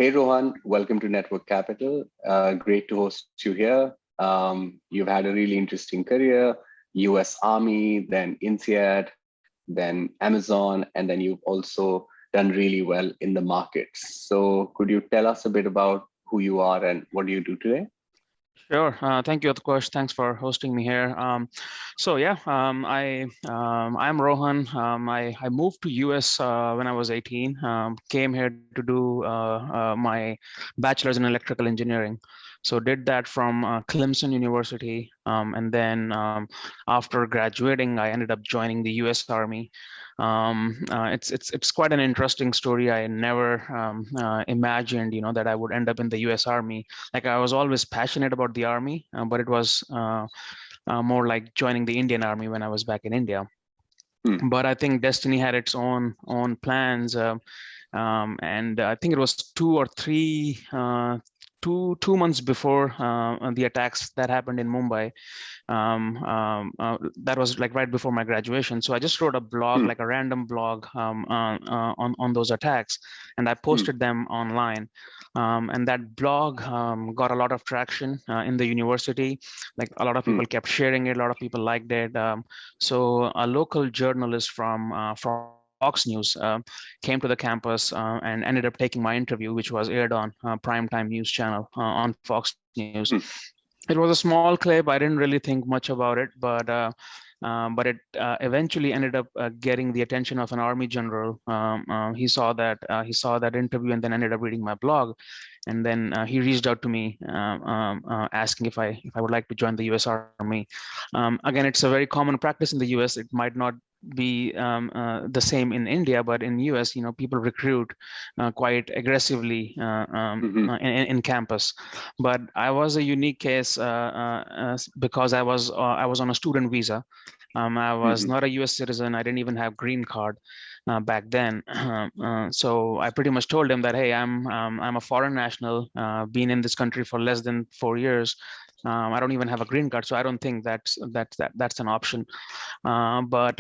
Hey, Rohan, welcome to Network Capital. Great to host you here. You've had a really interesting career, US Army, then INSEAD, then Amazon, and then you've also done really well in the markets. So could you tell us a bit about who you are and what do you do today? Sure. Thank you, Utkarsh. Thanks for hosting me here. I'm Rohan. I moved to US when I was 18. Came here to do my bachelor's in electrical engineering. So did that from Clemson University, and then after graduating, I ended up joining the U.S. Army. It's quite an interesting story. I never imagined, that I would end up in the U.S. Army. Like I was always passionate about the Army, but it was more like joining the Indian Army when I was back in India. But I think destiny had its own plans, and I think it was 2 months before the attacks that happened in Mumbai. That was like right before my graduation. So I just wrote a blog, like a random blog on those attacks, and I posted them online. And that blog got a lot of traction in the university. Like a lot of people kept sharing it. A lot of people liked it. So a local journalist from Fox News came to the campus and ended up taking my interview, which was aired on primetime news channel on Fox News. It was a small clip. I didn't really think much about it, but it eventually ended up getting the attention of an army general. He saw that interview and then ended up reading my blog, and then he reached out to me asking if I would like to join the U.S. Army. Again, it's a very common practice in the U.S. It might not be the same in India, but in US, people recruit quite aggressively in campus. But I was a unique case because I was on a student visa. I was not a US citizen. I didn't even have green card back then. So I pretty much told him that, hey, I'm a foreign national, been in this country for less than 4 years. I don't even have a green card, so I don't think that's an option. But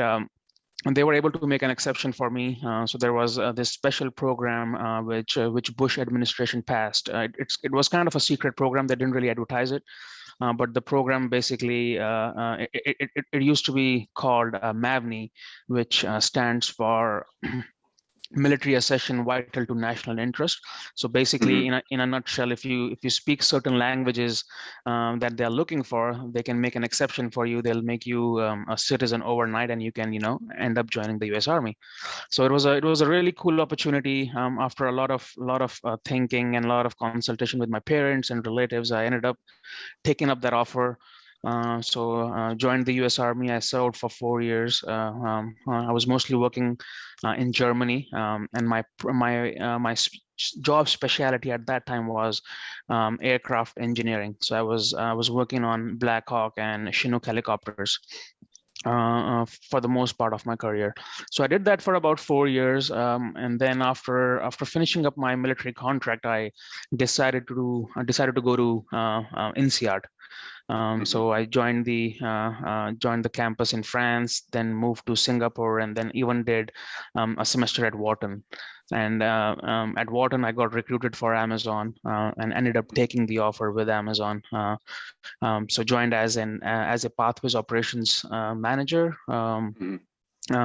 and they were able to make an exception for me. So there was this special program which Bush administration passed. It was kind of a secret program. They didn't really advertise it. But the program basically, it used to be called MAVNI, which stands for military accession vital to national interest. So basically, in a nutshell, if you speak certain languages that they're looking for, they can make an exception for you. They'll make you a citizen overnight, and you can end up joining the U.S. Army. So it was a really cool opportunity. After a lot of thinking and a lot of consultation with my parents and relatives, I ended up taking up that offer. Joined the U.S. Army. I served for 4 years. I was mostly working in Germany, and my job specialty at that time was aircraft engineering. So I was working on Black Hawk and Chinook helicopters for the most part of my career. So I did that for about 4 years, and then after finishing up my military contract, I decided to go to INSEAD. So I joined the campus in France, then moved to Singapore, and then even did a semester at Wharton. And at Wharton, I got recruited for Amazon and ended up taking the offer with Amazon. So joined as a Pathways operations manager.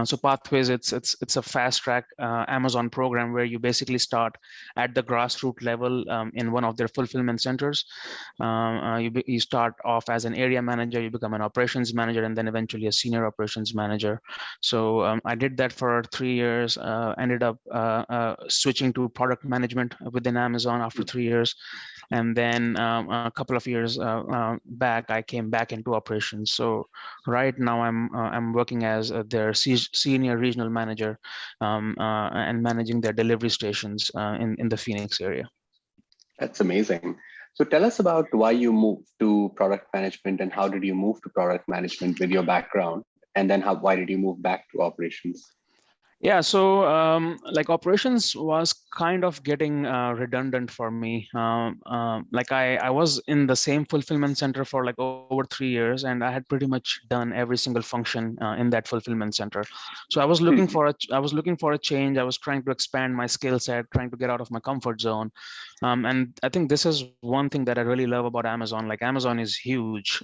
So Pathways, it's a fast track Amazon program where you basically start at the grassroots level in one of their fulfillment centers. You start off as an area manager, you become an operations manager, and then eventually a senior operations manager. So I did that for 3 years. Ended up switching to product management within Amazon after 3 years. And then a couple of years back, I came back into operations. So right now I'm working as their senior regional manager and managing their delivery stations in the Phoenix area. That's amazing. So tell us about why you moved to product management and how did you move to product management with your background? And then why did you move back to operations? Yeah, so like operations was kind of getting redundant for me. Like I was in the same fulfillment center for like over 3 years, and I had pretty much done every single function in that fulfillment center. So I was looking for a change. I was trying to expand my skill set, trying to get out of my comfort zone. And I think this is one thing that I really love about Amazon. Like Amazon is huge,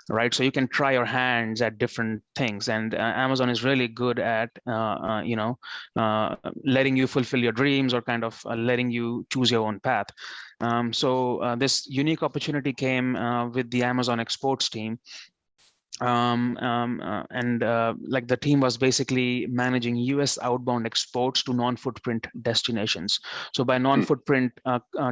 right? So you can try your hands at different things, and Amazon is really good at letting you fulfill your dreams, or kind of letting you choose your own path. So this unique opportunity came with the Amazon exports team. And like the team was basically managing US outbound exports to non-footprint destinations. So by non-footprint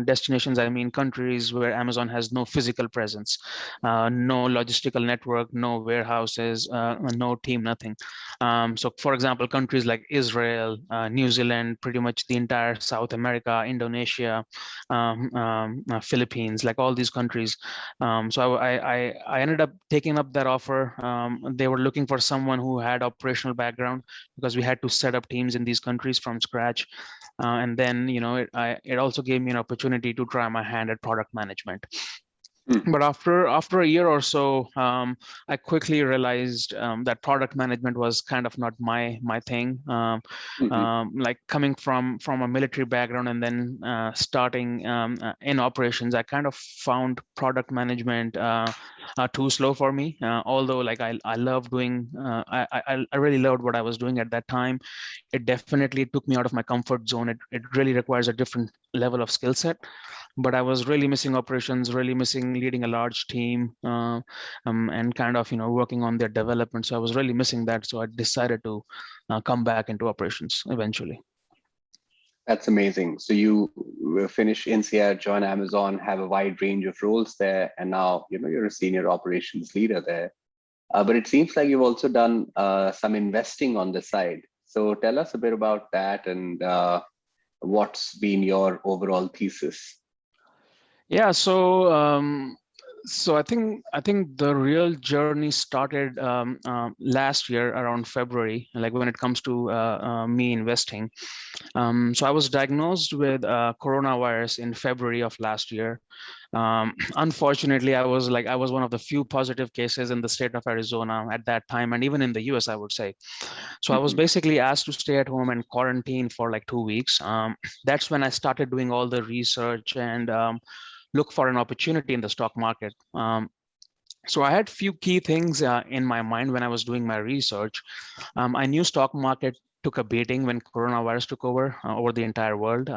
destinations, I mean countries where Amazon has no physical presence, no logistical network, no warehouses, no team, nothing. So for example, countries like Israel, New Zealand, pretty much the entire South America, Indonesia, Philippines, like all these countries. So I ended up taking up that offer. They were looking for someone who had operational background, because we had to set up teams in these countries from scratch. And then, it also gave me an opportunity to try my hand at product management. But after a year or so, I quickly realized that product management was kind of not my thing. Like coming from a military background, and then starting in operations, I kind of found product management too slow for me. Although like I love doing, I really loved what I was doing at that time. It definitely took me out of my comfort zone. It really requires a different level of skill set, but I was really missing operations, really missing leading a large team, and kind of working on their development. So I was really missing that. So I decided to come back into operations eventually. That's amazing. So you finish INSEAD, join Amazon, have a wide range of roles there, and now you're a senior operations leader there. But it seems like you've also done some investing on the side. So tell us a bit about that, and what's been your overall thesis? Yeah, so I think the real journey started last year around February, like when it comes to me investing. So I was diagnosed with coronavirus in February of last year. Unfortunately, I was one of the few positive cases in the state of Arizona at that time, and even in the US, I would say. So I was Mhm. basically asked to stay at home and quarantine for like 2 weeks. That's when I started doing all the research and look for an opportunity in the stock market. So I had few key things in my mind when I was doing my research. I knew stock market took a beating when coronavirus took over the entire world.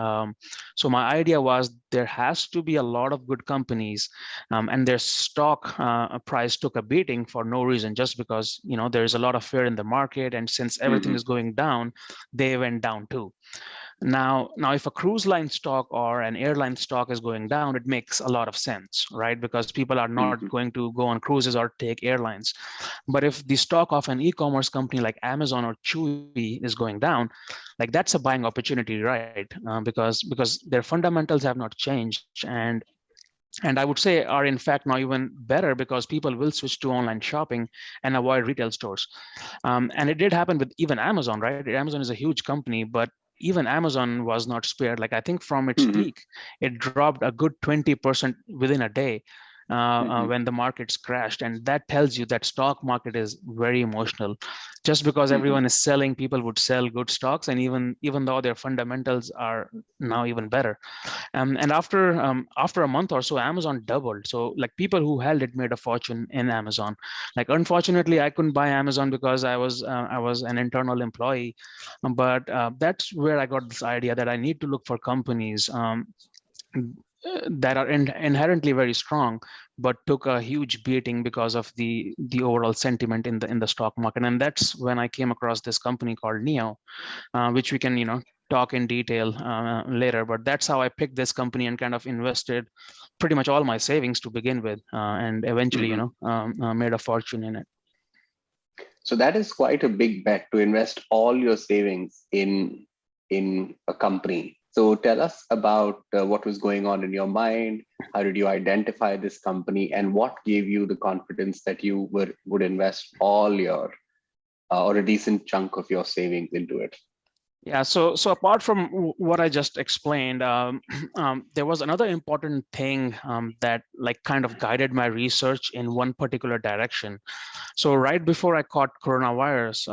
So my idea was there has to be a lot of good companies, and their stock price took a beating for no reason, just because there's a lot of fear in the market, and since everything Mhm. is going down, they went down too. Now, if a cruise line stock or an airline stock is going down, it makes a lot of sense, right? Because people are not Mhm. going to go on cruises or take airlines. But if the stock of an e-commerce company like Amazon or Chewy is going down, like that's a buying opportunity, right? Because their fundamentals have not changed, and I would say are in fact now even better, because people will switch to online shopping and avoid retail stores. And it did happen with even Amazon, right? Amazon is a huge company, but even Amazon was not spared. Like I think from its Mhm. peak, it dropped a good 20% within a day Mhm. when the markets crashed. And that tells you that stock market is very emotional. Just because Mhm. everyone is selling, people would sell good stocks, and even though their fundamentals are now even better. And after a month or so, Amazon doubled. So like people who held it made a fortune in Amazon. Like unfortunately, I couldn't buy Amazon because I was an internal employee. But that's where I got this idea that I need to look for companies that are inherently very strong, but took a huge beating because of the overall sentiment in the stock market. And that's when I came across this company called Neo, which we can talk in detail later. But that's how I picked this company and kind of invested pretty much all my savings to begin with, and eventually Mhm. made a fortune in it. So that is quite a big bet to invest all your savings in a company. So tell us about what was going on in your mind. How did you identify this company, and what gave you the confidence that you would invest all your or a decent chunk of your savings into it. Yeah, so apart from what I just explained, there was another important thing that like kind of guided my research in one particular direction. So right before I caught coronavirus,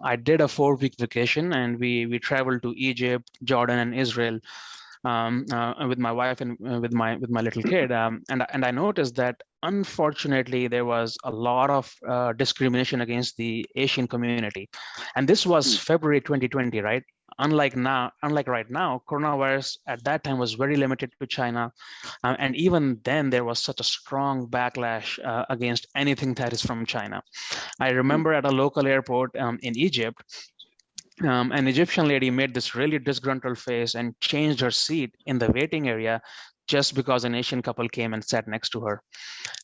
I did a 4-week vacation, and we traveled to Egypt, Jordan, and Israel with my wife and with my little kid. And I noticed that unfortunately there was a lot of discrimination against the Asian community, and this was February 2020, right? Unlike right now, coronavirus at that time was very limited to China, and even then there was such a strong backlash against anything that is from China. I remember at a local airport in Egypt, an Egyptian lady made this really disgruntled face and changed her seat in the waiting area just because an Asian couple came and sat next to her.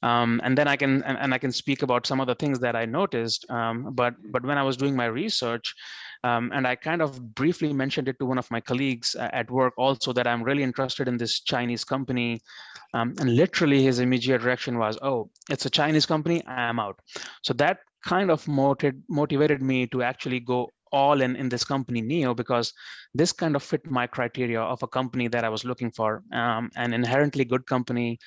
And then I can speak about some of the things that I noticed. But when I was doing my research, and I kind of briefly mentioned it to one of my colleagues at work also, that I'm really interested in this Chinese company. And literally his immediate reaction was, "Oh, it's a Chinese company, I am out." So that kind of motivated me to actually go all in this company Neo, because this kind of fit my criteria of a company that I was looking for, an inherently good company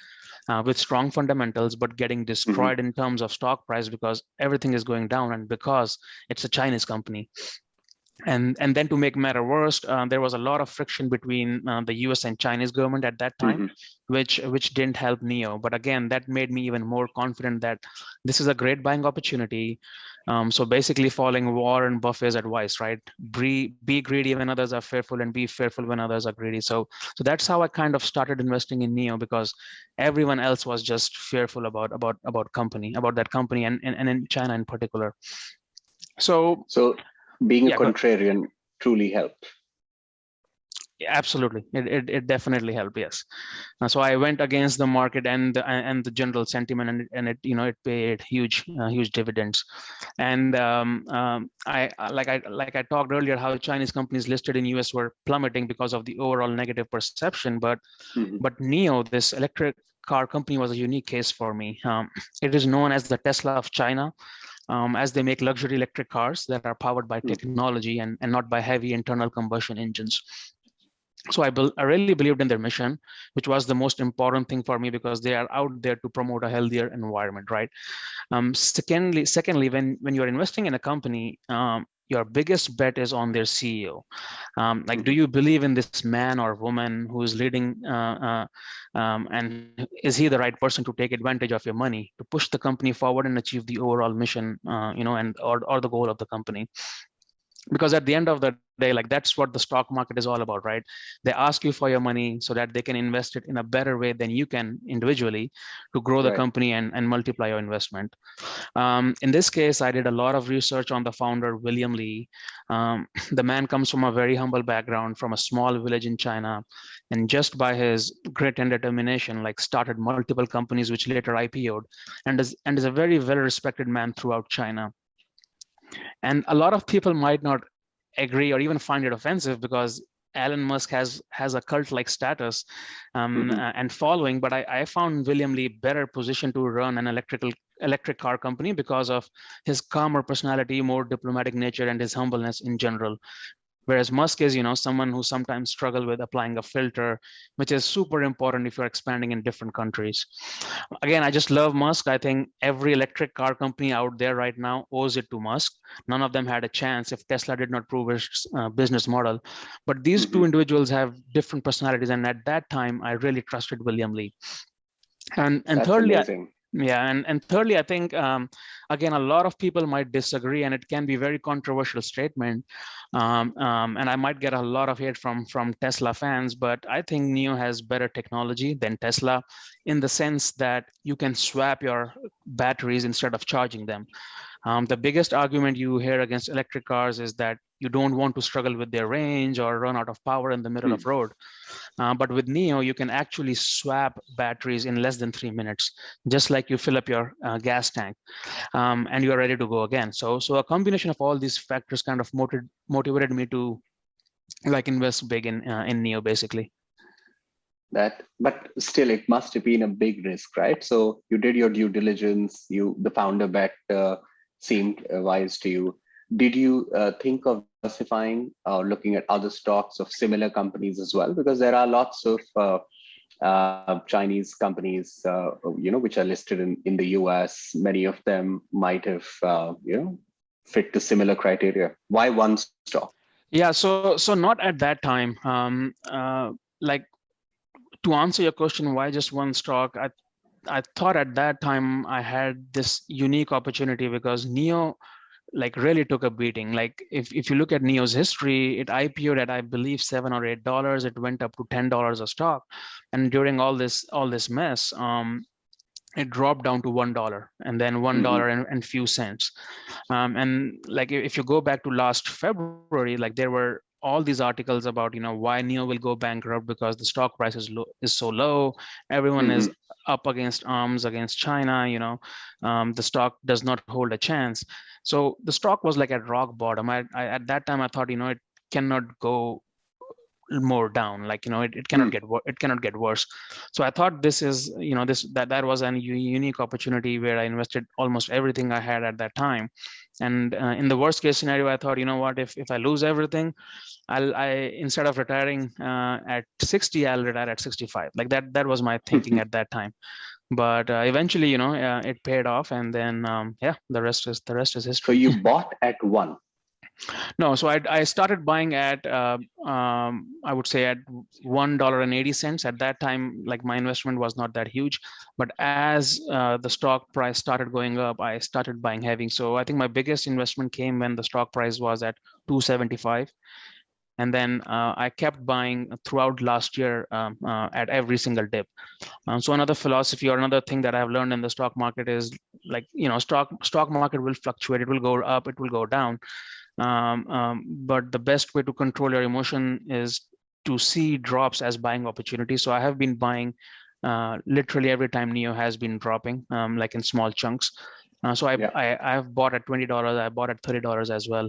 with strong fundamentals, but getting destroyed in terms of stock price because everything is going down and because it's a Chinese company. And then to make matter worse, there was a lot of friction between the US and Chinese government at that time, which didn't help Neo. But again, that made me even more confident that this is a great buying opportunity. So basically following Warren Buffett's advice, right? Be greedy when others are fearful, and be fearful when others are greedy. So that's how I kind of started investing in Neo, because everyone else was just fearful about that company, and in China in particular. So being a yeah, contrarian truly helped. Absolutely, it definitely helped. Yes, so I went against the market and the general sentiment, and it paid huge dividends. And I talked earlier how Chinese companies listed in US were plummeting because of the overall negative perception, but Neo, this electric car company, was a unique case for me. It is known as the Tesla of China, as they make luxury electric cars that are powered by technology and not by heavy internal combustion engines. So I really believed in their mission, which was the most important thing for me, because they are out there to promote a healthier environment, right? Secondly, when you're investing in a company, your biggest bet is on their CEO. Like, do you believe in this man or woman who is leading, and is he the right person to take advantage of your money to push the company forward and achieve the overall mission, or the goal of the company? Because at the end of the day, like, that's what the stock market is all about, right? They ask you for your money so that they can invest it in a better way than you can individually to grow the company and multiply your investment. In this case, I did a lot of research on the founder, William Li. The man comes from a very humble background, from a small village in China, and just by his grit and determination, like, started multiple companies which later IPO'd, and is a very well respected man throughout China. And a lot of people might not agree or even find it offensive, because Elon Musk has a cult-like status and following, but I found William Li better positioned to run an electric car company because of his calmer personality, more diplomatic nature, and his humbleness in general. Whereas Musk is, someone who sometimes struggle with applying a filter, which is super important if you're expanding in different countries. Again, I just love Musk. I think every electric car company out there right now owes it to Musk. None of them had a chance if Tesla did not prove its business model. But these two individuals have different personalities, and at that time, I really trusted William Li. And thirdly, and thirdly, I think, again, a lot of people might disagree, and it can be a very controversial statement. And I might get a lot of hate from Tesla fans, but I think Neo has better technology than Tesla, in the sense that you can swap your batteries instead of charging them. The biggest argument you hear against electric cars is that you don't want to struggle with their range or run out of power in the middle of road. But with Neo, you can actually swap batteries in less than 3 minutes, just like you fill up your gas tank, and you're ready to go again. So a combination of all these factors kind of motivated me to invest big in Neo, basically. But still, it must have been a big risk, right? So you did your due diligence. The founder bet seemed wise to you. Did you think of diversifying or looking at other stocks of similar companies as well? Because there are lots of Chinese companies, which are listed in the US. Many of them might have, fit the similar criteria. Why one stock? Yeah, so not at that time. Like, to answer your question, why just one stock? I thought at that time I had this unique opportunity because Neo like really took a beating. Like, if you look at Neo's history, it IPO'd at, I believe, $7 or $8. It went up to $10 a stock, and during all this mess, it dropped down to $1, and then $1 and few cents. And like, if you go back to last February, like, there were all these articles about, why Neo will go bankrupt because the stock price is so low. Everyone is up against arms against China. The stock does not hold a chance. So the stock was like at rock bottom. I at that time I thought, it cannot go more down. Like, it cannot get worse. So I thought this is, that was a unique opportunity where I invested almost everything I had at that time. And in the worst case scenario, I thought, what, if I lose everything, I instead of retiring at 60, I'll retire at 65. Like, that was my thinking at that time. But eventually, it paid off, and then yeah, the rest is So history. you bought at one. No, so I started buying at I would say at $1.80 at that time. Like, my investment was not that huge, but as the stock price started going up, I started buying heavy. So I think my biggest investment came when the stock price was at 275, and then I kept buying throughout last year at every single dip. So another philosophy or another thing that I've learned in the stock market is, like, stock market will fluctuate. It will go up, it will go down. But the best way to control your emotion is to see drops as buying opportunities. So I have been buying literally every time Neo has been dropping, like in small chunks. So I've bought at $20, I bought at $30 as well.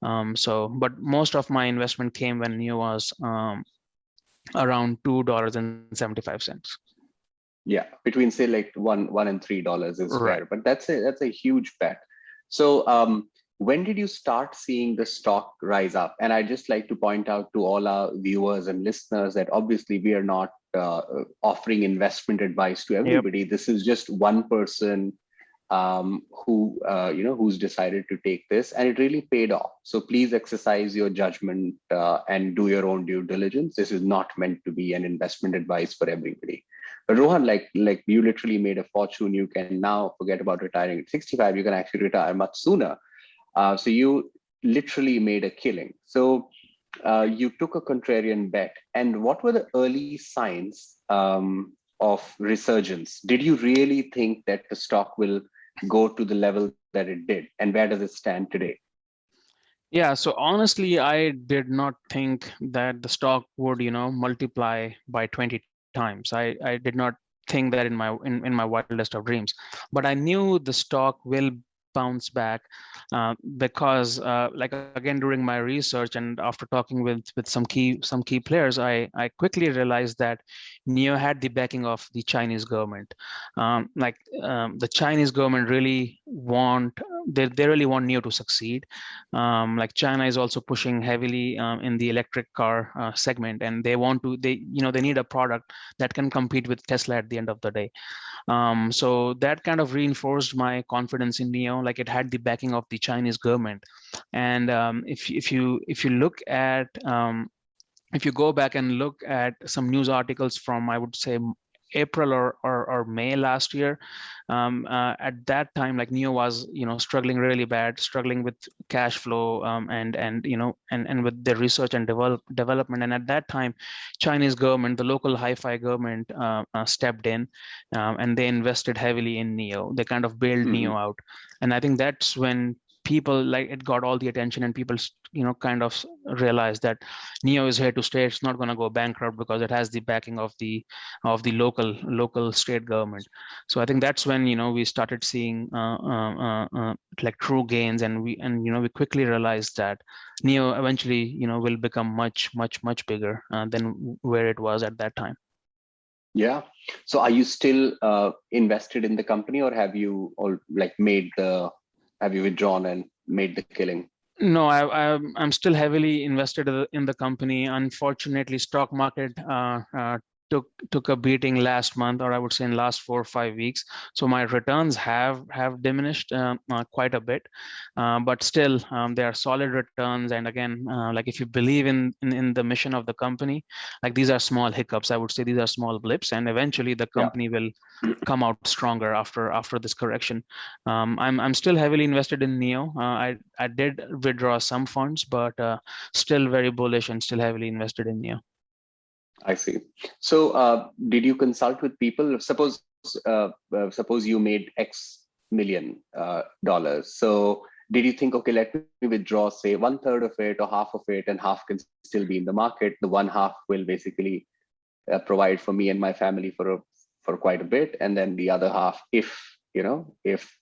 But most of my investment came when Neo was around $2.75. Yeah, between say like one and $3 is Right. fair, but that's a huge bet. So when did you start seeing the stock rise up? And I just like to point out to all our viewers and listeners that obviously we are not offering investment advice to everybody. Yep. This is just one person who's decided to take this, and it really paid off. So please exercise your judgment and do your own due diligence. This is not meant to be an investment advice for everybody. But Rohan, like you literally made a fortune. You can now forget about retiring at 65. You can actually retire much sooner. So you literally made a killing. So you took a contrarian bet. And what were the early signs of resurgence? Did you really think that the stock will go to the level that it did? And where does it stand today? Yeah, so honestly, I did not think that the stock would, multiply by 20 times. I did not think that in my wildest of dreams. But I knew the stock will bounce back because like, again, during my research and after talking with some key players, I quickly realized that Neo had the backing of the Chinese government. The Chinese government really they really want Neo to succeed. Like, China is also pushing heavily in the electric car segment, and they need a product that can compete with Tesla at the end of the day. So that kind of reinforced my confidence in Neo. Like, it had the backing of the Chinese government. And if you look at if you go back and look at some news articles from, I would say, April or May last year, at that time, like, Neo was struggling really bad, struggling with cash flow, and with the research and development. And at that time, Chinese government, the local hi-fi government, stepped in, and they invested heavily in Neo. They kind of bailed Neo out, and I think that's when people, like, it got all the attention, and people kind of realized that Neo is here to stay. It's not going to go bankrupt because it has the backing of the local state government. So I think that's when we started seeing like true gains, and we quickly realized that Neo eventually will become much bigger than where it was at that time. Yeah. So are you still invested in the company, or have you all like made the have you withdrawn and made the killing? No, I'm still heavily invested in the company. Unfortunately, stock market took a beating last month, or I would say in last 4 or 5 weeks. So my returns have diminished quite a bit, but still they are solid returns. And again, like if you believe in the mission of the company, like these are small hiccups. I would say these are small blips, and eventually the Yeah, company will come out stronger after this correction. I'm still heavily invested in Neo. I did withdraw some funds, but still very bullish and still heavily invested in Neo. I see. So, did you consult with people? Suppose you made X million dollars. So, did you think, okay, let me withdraw, say, one third of it or half of it, and half can still be in the market. The one half will basically provide for me and my family for quite a bit, and then the other half, if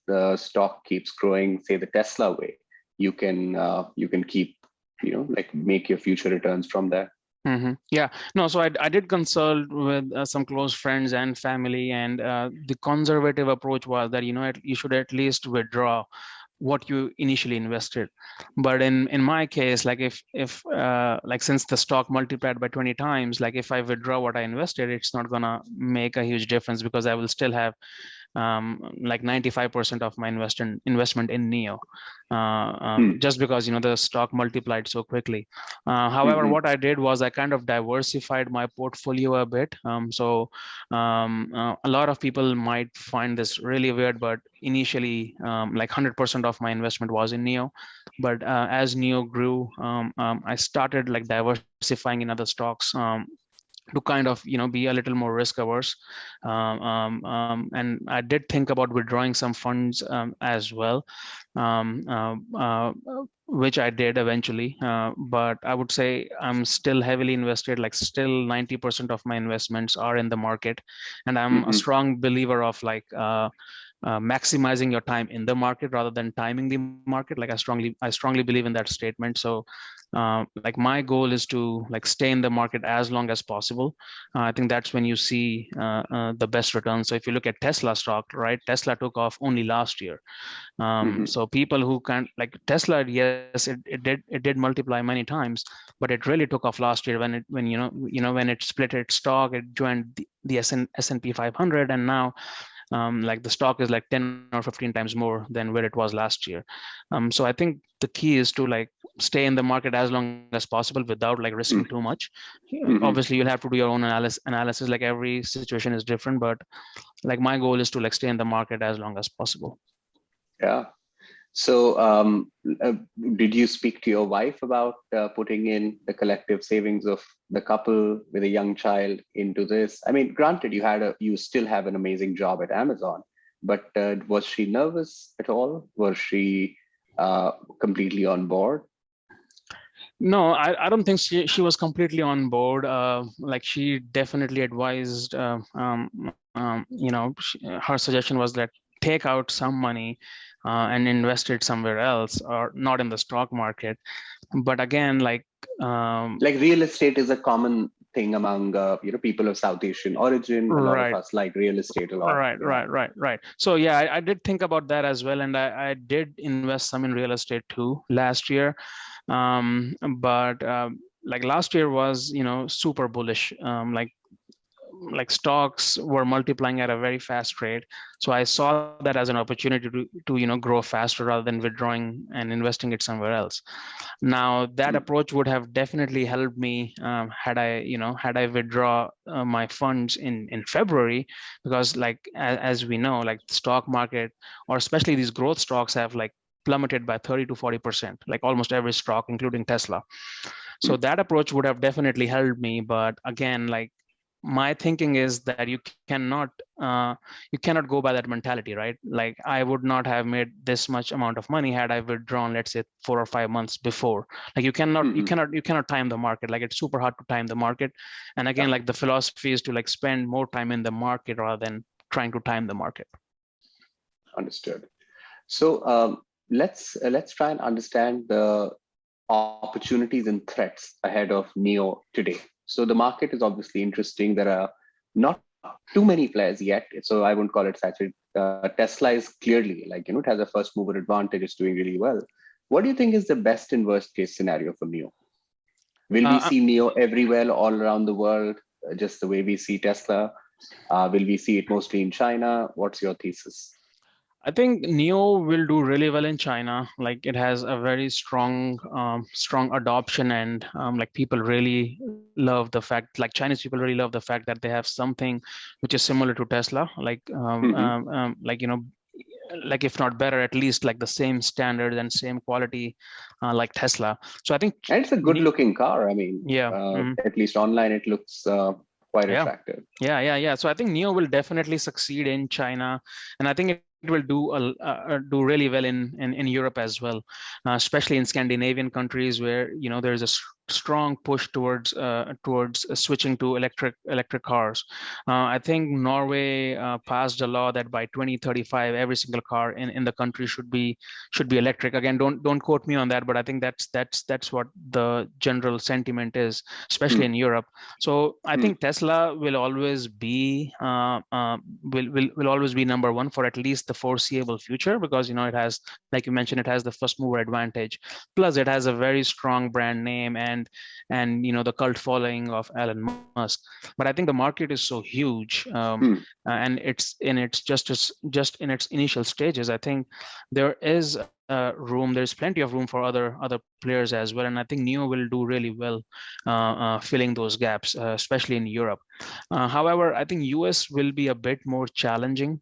the stock keeps growing, say the Tesla way, you can keep, like make your future returns from there. Yeah, no, so I did consult with some close friends and family, and the conservative approach was that, you should at least withdraw what you initially invested. But in my case, like if like since the stock multiplied by 20 times, like if I withdraw what I invested, it's not gonna make a huge difference because I will still have like 95% of my investment in Neo, just because the stock multiplied so quickly. However, what I did was I kind of diversified my portfolio a bit. A lot of people might find this really weird, but initially, like 100% of my investment was in Neo. But as Neo grew, I started like diversifying in other stocks. To kind of be a little more risk averse, and I did think about withdrawing some funds as well, um, uh, uh, which I did eventually. But I would say I'm still heavily invested. Like still 90% of my investments are in the market, and I'm a Mm-hmm. strong believer of like maximizing your time in the market rather than timing the market. Like I strongly believe in that statement. So like my goal is to like stay in the market as long as possible. I think that's when you see the best returns. So if you look at Tesla stock, right, Tesla took off only last year. Mm-hmm. So people who can't like Tesla, yes, it did multiply many times, but it really took off last year when it split its stock, it joined the S&P 500, and now like the stock is like 10 or 15 times more than where it was last year. So I think the key is to like stay in the market as long as possible without like risking too much. Mm-hmm. Obviously, you'll have to do your own analysis. Like every situation is different, but like my goal is to like stay in the market as long as possible. Yeah. So, uh, did you speak to your wife about putting in the collective savings of the couple with a young child into this? I mean, granted, you still have an amazing job at Amazon, but was she nervous at all? Was she completely on board? No, I don't think she was completely on board. Like she definitely advised, her suggestion was that take out some money and invest it somewhere else or not in the stock market. But again, Like real estate is a common thing among people of South Asian origin. A lot of right, us like real estate a lot. right, Yeah. right, right, right. So yeah, I did think about that as well, and I did invest some in real estate too last year. But like last year was super bullish. Like stocks were multiplying at a very fast rate, so I saw that as an opportunity to grow faster rather than withdrawing and investing it somewhere else. Now that Mm. approach would have definitely helped me had I withdraw my funds in February, because like as we know, like the stock market or especially these growth stocks have like plummeted by 30 to 40%, like almost every stock including Tesla. So Mm. that approach would have definitely helped me, but again, like my thinking is that you cannot go by that mentality, right? Like I would not have made this much amount of money had I withdrawn, let's say, 4 or 5 months before. Like you cannot you Mm-hmm. cannot you cannot time the market. Like it's super hard to time the market. And again, Yeah, like the philosophy is to like spend more time in the market rather than trying to time the market. understood. So let's try and understand the opportunities and threats ahead of Neo today. So the market is obviously interesting. There are not too many players yet, so I wouldn't call it Tesla is clearly like, it has a first mover advantage. It's doing really well. What do you think is the best and worst case scenario for NIO? Will we see NIO everywhere all around the world, just the way we see Tesla? Will we see it mostly in China? What's your thesis? I think NIO will do really well in China. Like it has a very strong adoption, and like people really love the fact, like Chinese people really love the fact that they have something which is similar to Tesla, like like if not better, at least like the same standard and same quality, like Tesla. So I think, and it's a good looking car. I mean, yeah, at least online, it looks quite attractive. Yeah. So I think NIO will definitely succeed in China, and I think it will do really well in Europe as well, especially in Scandinavian countries where there's a strong push towards switching to electric cars. I think Norway passed a law that by 2035 every single car in the country should be electric. Again, don't quote me on that, but I think that's what the general sentiment is, especially in Europe. So I think Tesla will always be will always be number one for at least the foreseeable future, because it has, like you mentioned, it has the first mover advantage. Plus, it has a very strong brand name and the cult following of Elon Musk. But I think the market is so huge, and it's just in its initial stages. I think there is there's plenty of room for other players as well, and I think NIO will do really well filling those gaps, especially in Europe. However, I think US will be a bit more challenging,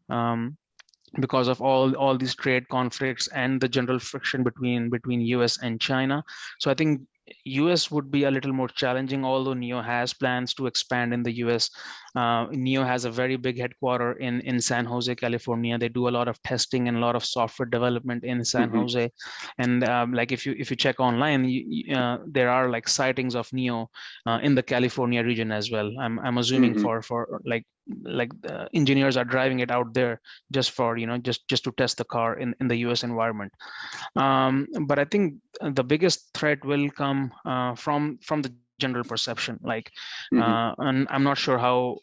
because of all these trade conflicts and the general friction between US and China. So I think US would be a little more challenging, although NIO has plans to expand in the US. NIO has a very big headquarter in San Jose, California. They do a lot of testing and a lot of software development in San Jose. And like if you check online, there are like sightings of NIO in the California region as well. I'm assuming for like engineers are driving it out there just for just to test the car in the US environment. But I think the biggest threat will come from the general perception, like and I'm not sure how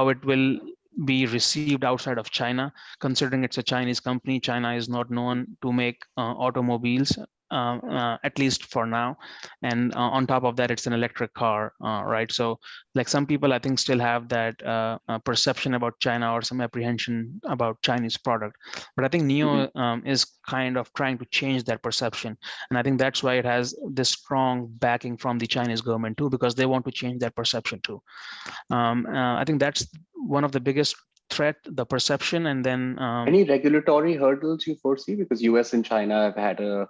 it will be received outside of China, considering it's a Chinese company. China is not known to make automobiles, at least for now. And on top of that, it's an electric car, right? So like some people, I think, still have that perception about China or some apprehension about Chinese product. But I think NIO is kind of trying to change that perception. And I think that's why it has this strong backing from the Chinese government too, because they want to change that perception too. I think that's one of the biggest threat, the perception. And then any regulatory hurdles you foresee? Because US and China have had a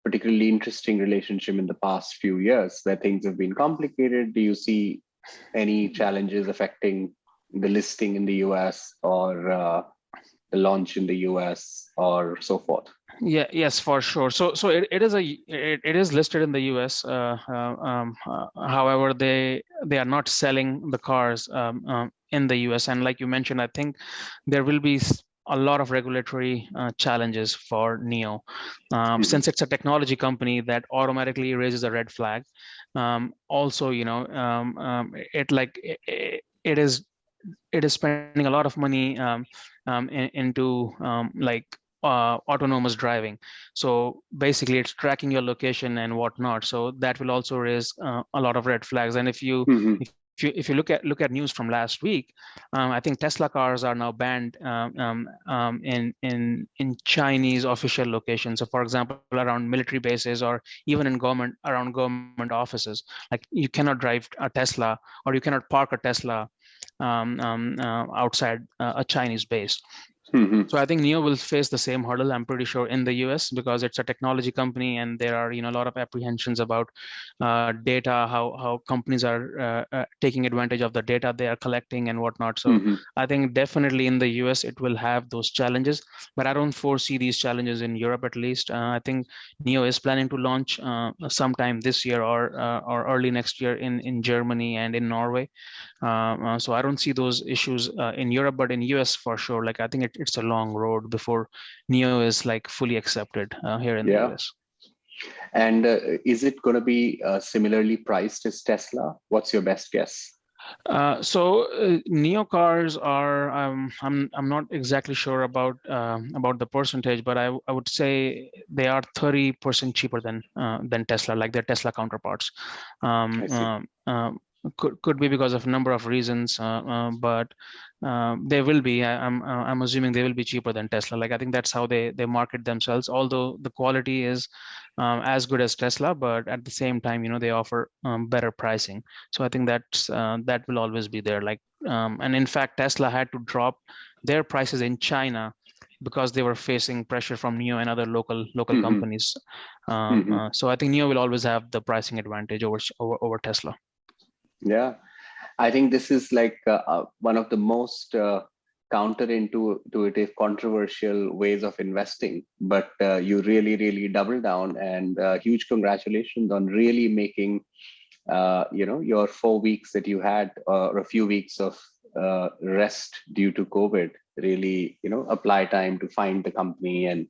particularly interesting relationship in the past few years where things have been complicated. Do you see any challenges affecting the listing in the US or the launch in the US or so forth? Yes, for sure. So it is listed in the US. However, they are not selling the cars in the US. And like you mentioned, I think there will be a lot of regulatory challenges for NIO, since it's a technology company that automatically raises a red flag. Also, it is spending a lot of money into like autonomous driving. So basically, it's tracking your location and whatnot. So that will also raise a lot of red flags. And if you if you look at news from last week, I think Tesla cars are now banned in Chinese official locations. So, for example, around military bases or even in around government offices, like you cannot drive a Tesla or you cannot park a Tesla outside a Chinese base. So I think NIO will face the same hurdle, I'm pretty sure, in the US, because it's a technology company and there are a lot of apprehensions about data, how companies are taking advantage of the data they are collecting and whatnot. So I think definitely in the US it will have those challenges, but I don't foresee these challenges in Europe at least. I think NIO is planning to launch sometime this year or early next year in Germany and in Norway. So I don't see those issues in Europe, but in US for sure. Like I think it's a long road before NIO is like fully accepted here in the US. And is it going to be similarly priced as Tesla? What's your best guess? Neo cars are I'm not exactly sure about the percentage, but I would say they are 30% cheaper than Tesla, like their Tesla counterparts. I Um, see. could be because of a number of reasons, but they will be. I'm assuming they will be cheaper than Tesla. Like I think that's how they market themselves. Although the quality is as good as Tesla, but at the same time, they offer better pricing. So I think that will always be there. Like and in fact, Tesla had to drop their prices in China because they were facing pressure from NIO and other local Hmm. companies. Hmm. So I think NIO will always have the pricing advantage over Tesla. Yeah. I think this is like one of the most counterintuitive, controversial ways of investing. But you really, really double down, and huge congratulations on really making, your 4 weeks that you had, or a few weeks of rest due to COVID, really, apply time to find the company and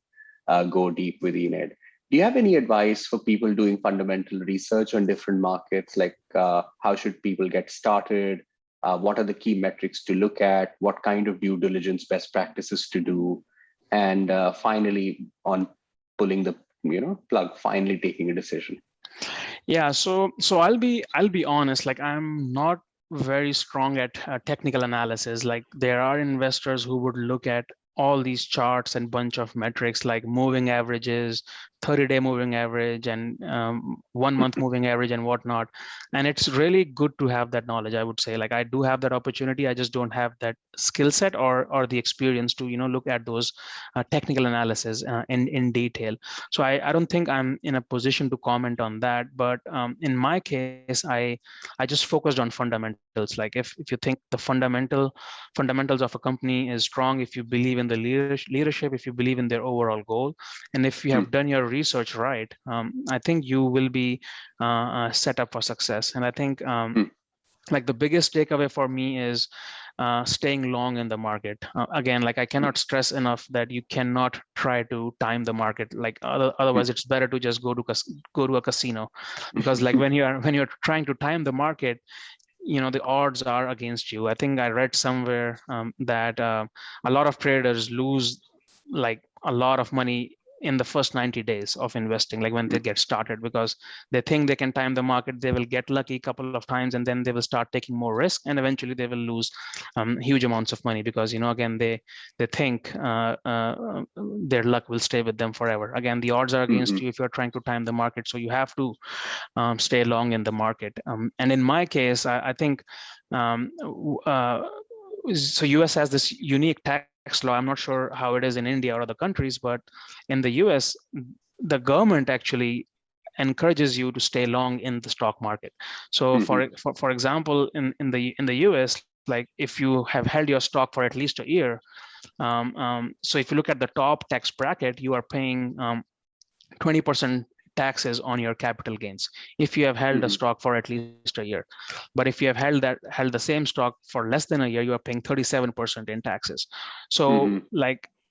go deep with INEAD. Do you have any advice for people doing fundamental research on different markets? Like how should people get started? What are the key metrics to look at? What kind of due diligence best practices to do? And finally, on pulling the plug, finally taking a decision. Yeah, so I'll be honest, like I'm not very strong at technical analysis. Like there are investors who would look at all these charts and bunch of metrics like moving averages, 30-day moving average, and 1 month moving average and whatnot. And it's really good to have that knowledge, I would say. Like I do have that opportunity, I just don't have that skill set or the experience to look at those technical analysis in detail. So I don't think I'm in a position to comment on that. But in my case, I just focused on fundamentals. Like if you think the fundamentals of a company is strong, if you believe in the leadership, if you believe in their overall goal, and if you have done your research right, I think you will be set up for success. And I think like the biggest takeaway for me is staying long in the market. Again, like I cannot stress enough that you cannot try to time the market. Like otherwise, it's better to just go to a casino, because like when you're trying to time the market, the odds are against you. I think I read somewhere that a lot of traders lose like a lot of money in the first 90 days of investing, like when they get started, because they think they can time the market, they will get lucky a couple of times, and then they will start taking more risk, and eventually they will lose huge amounts of money, because again they think their luck will stay with them forever. Again, the odds are against you if you're trying to time the market, so you have to stay long in the market. And in my case, I think um, uh, so US has this unique tax law. I'm not sure how it is in India or other countries, but in the US, the government actually encourages you to stay long in the stock market. So for example, in the US, like if you have held your stock for at least a year, so if you look at the top tax bracket, you are paying 20% taxes on your capital gains if you have held a stock for at least a year. But if you have held the same stock for less than a year, you are paying 37% in taxes. So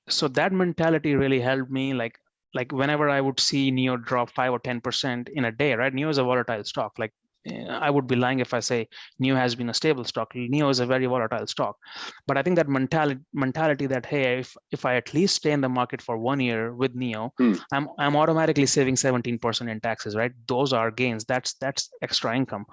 so that mentality really helped me. Like whenever I would see NEO drop 5 or 10% in a day, right? NEO is a volatile stock. Like I would be lying if I say NEO has been a stable stock. NEO is a very volatile stock. But I think that mentality that, hey, if I at least stay in the market for 1 year with NEO, I'm automatically saving 17% in taxes, right? Those are gains. That's extra income.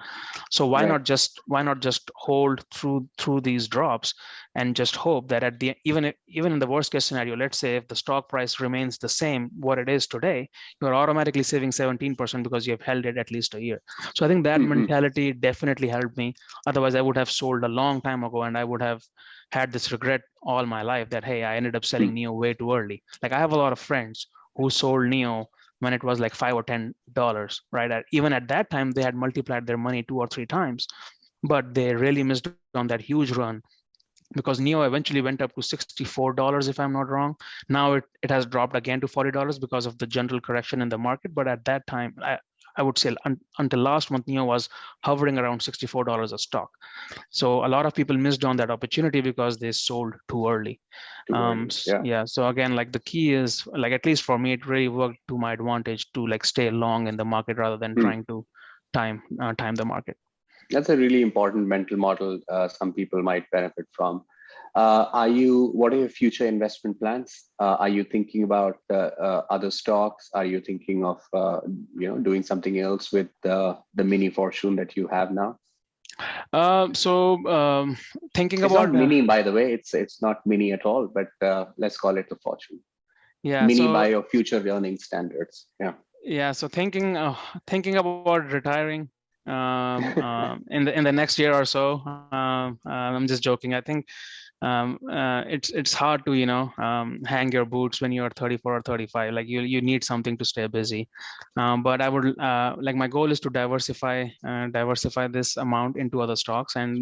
So why not just hold through these drops and just hope that at the even in the worst case scenario, let's say if the stock price remains the same what it is today, you're automatically saving 17% because you have held it at least a year. So I think that mentality definitely helped me. Otherwise, I would have sold a long time ago, and I would have had this regret all my life that, hey, I ended up selling NEO way too early. Like I have a lot of friends who sold NEO when it was like $5 or $10, right? Even at that time, they had multiplied their money 2 or 3 times, but they really missed on that huge run, because NEO eventually went up to $64, if I'm not wrong. Now it has dropped again to $40 because of the general correction in the market. But at that time, I would say until last month, NEO was hovering around $64 a stock. So a lot of people missed on that opportunity because they sold too early. Yeah. So again, like the key is, like at least for me, it really worked to my advantage to like stay long in the market rather than trying to time the market. That's a really important mental model. Some people might benefit from. What are your future investment plans? Are you thinking about other stocks? Are you thinking of, doing something else with the mini fortune that you have now? Thinking It's not about mini, by the way. It's not mini at all, but let's call it a fortune. yeah, Mini by so your future earning standards. Yeah. yeah, so thinking about retiring in the next year or so. I'm just joking. I think it's hard to hang your boots when you're 34 or 35. Like you need something to stay busy. But I would like my goal is to diversify this amount into other stocks, and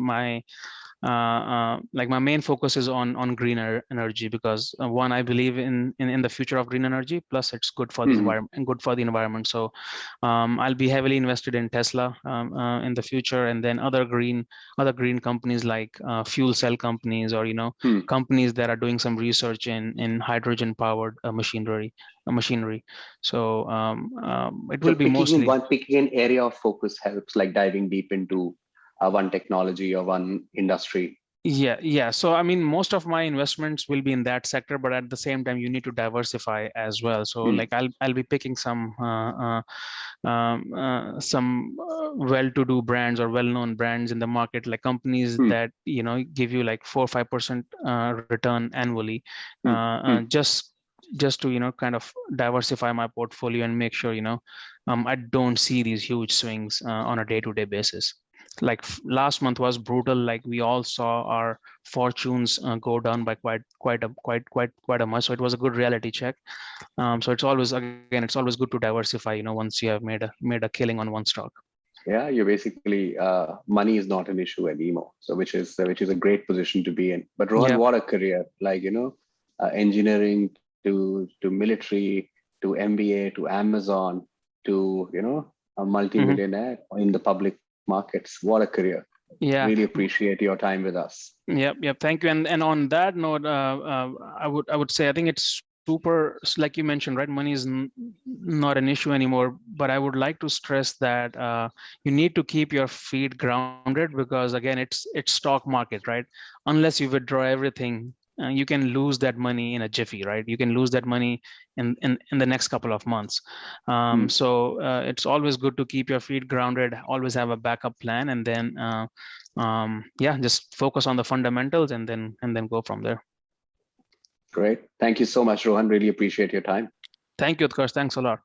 like my main focus is on greener energy, because one, I believe in the future of green energy, plus it's good for the Mhm. environment and good for the environment. So I'll be heavily invested in Tesla in the future, and then other green companies like fuel cell companies, or Hmm. companies that are doing some research in hydrogen powered machinery. So it So will be mostly. picking an area of focus helps, like diving deep into one technology or one industry. Yeah. So I mean, most of my investments will be in that sector, but at the same time, you need to diversify as well. So Hmm. like I'll be picking some well-to-do brands or well-known brands in the market, like companies Hmm. that give you like 4 or 5% return annually, Hmm. Hmm. just to kind of diversify my portfolio and make sure I don't see these huge swings on a day-to-day basis. Like last month was brutal. Like we all saw our fortunes go down by quite a much. So it was a good reality check. So it's always good to diversify. Once you have made a killing on one stock. Yeah, you basically money is not an issue anymore. So which is a great position to be in. But Rohan, Yeah. what a career! Like engineering to military to MBA to Amazon to a Hmm. multimillionaire in the public markets. What a career! Yeah. Really appreciate your time with us. Yep. Thank you. And on that note, I would say I think it's super, like you mentioned, right? Money is not an issue anymore. But I would like to stress that you need to keep your feet grounded, because again, it's stock market, right? Unless you withdraw everything, you can lose that money in a jiffy, right? You can lose that money in the next couple of months. Hmm. So it's always good to keep your feet grounded, always have a backup plan, and then yeah, just focus on the fundamentals, and then go from there. Great. Thank you so much, Rohan. Really appreciate your time. Thank you, Utkarsh. Thanks a lot.